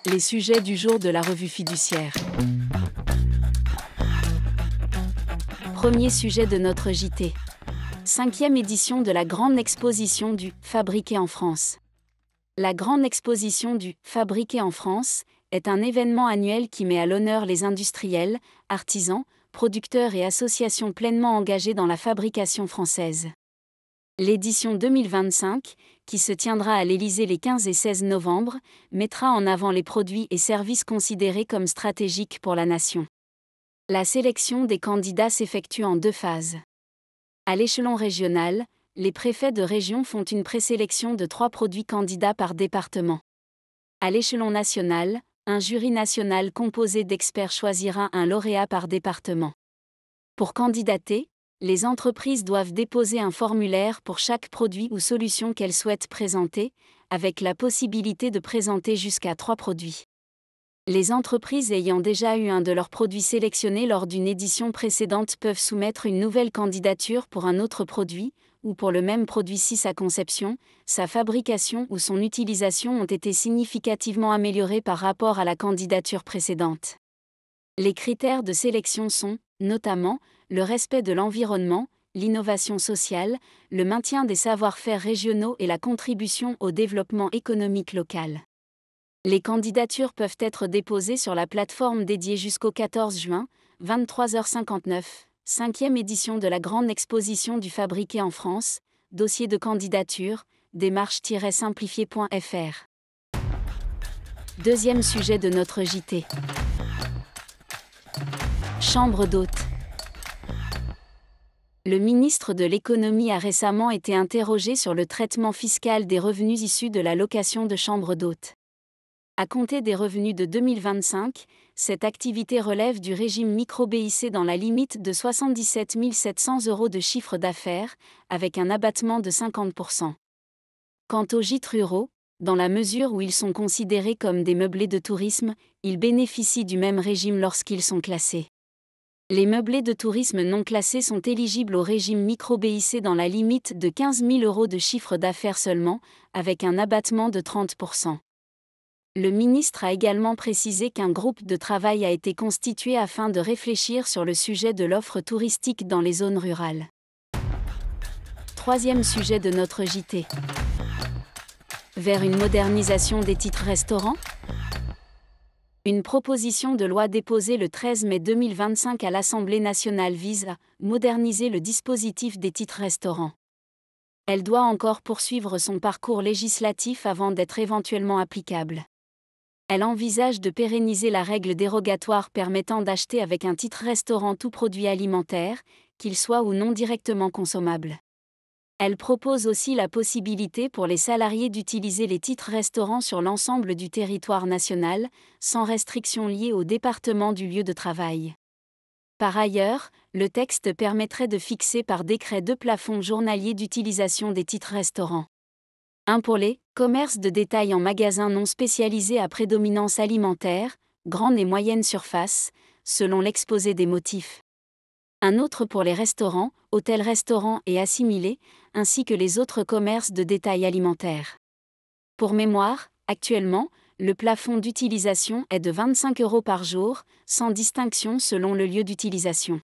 Les sujets du jour de la revue fiduciaire. Premier sujet de notre JT. 5e édition de la Grande Exposition du « Fabriqué en France ». La Grande Exposition du « Fabriqué en France » est un événement annuel qui met à l'honneur les industriels, artisans, producteurs et associations pleinement engagés dans la fabrication française. L'édition 2025, qui se tiendra à l'Élysée les 15 et 16 novembre, mettra en avant les produits et services considérés comme stratégiques pour la nation. La sélection des candidats s'effectue en 2 phases. À l'échelon régional, les préfets de région font une présélection de 3 produits candidats par département. À l'échelon national, un jury national composé d'experts choisira un lauréat par département. Pour candidater, les entreprises doivent déposer un formulaire pour chaque produit ou solution qu'elles souhaitent présenter, avec la possibilité de présenter jusqu'à 3 produits. Les entreprises ayant déjà eu un de leurs produits sélectionnés lors d'une édition précédente peuvent soumettre une nouvelle candidature pour un autre produit, ou pour le même produit si sa conception, sa fabrication ou son utilisation ont été significativement améliorées par rapport à la candidature précédente. Les critères de sélection sont, notamment, le respect de l'environnement, l'innovation sociale, le maintien des savoir-faire régionaux et la contribution au développement économique local. Les candidatures peuvent être déposées sur la plateforme dédiée jusqu'au 14 juin, 23h59, 5e édition de la Grande Exposition du Fabriqué en France, dossier de candidature, démarche-simplifiée.fr. Deuxième sujet de notre JT. Chambre d'hôtes. Le ministre de l'Économie a récemment été interrogé sur le traitement fiscal des revenus issus de la location de chambres d'hôtes. À compter des revenus de 2025, cette activité relève du régime micro-BIC dans la limite de 77 700 € de chiffre d'affaires, avec un abattement de 50%. Quant aux gîtes ruraux, dans la mesure où ils sont considérés comme des meublés de tourisme, ils bénéficient du même régime lorsqu'ils sont classés. Les meublés de tourisme non classés sont éligibles au régime micro-BIC dans la limite de 15 000 € de chiffre d'affaires seulement, avec un abattement de 30%. Le ministre a également précisé qu'un groupe de travail a été constitué afin de réfléchir sur le sujet de l'offre touristique dans les zones rurales. Troisième sujet de notre JT. Vers une modernisation des titres restaurants ? Une proposition de loi déposée le 13 mai 2025 à l'Assemblée nationale vise à moderniser le dispositif des titres restaurants. Elle doit encore poursuivre son parcours législatif avant d'être éventuellement applicable. Elle envisage de pérenniser la règle dérogatoire permettant d'acheter avec un titre restaurant tout produit alimentaire, qu'il soit ou non directement consommable. Elle propose aussi la possibilité pour les salariés d'utiliser les titres restaurants sur l'ensemble du territoire national, sans restriction liée au département du lieu de travail. Par ailleurs, le texte permettrait de fixer par décret 2 plafonds journaliers d'utilisation des titres restaurants. Un pour les commerces de détail en magasins non spécialisés à prédominance alimentaire, grande et moyenne surface, selon l'exposé des motifs. Un autre pour les restaurants, hôtels-restaurants et assimilés, ainsi que les autres commerces de détail alimentaire. Pour mémoire, actuellement, le plafond d'utilisation est de 25 € par jour, sans distinction selon le lieu d'utilisation.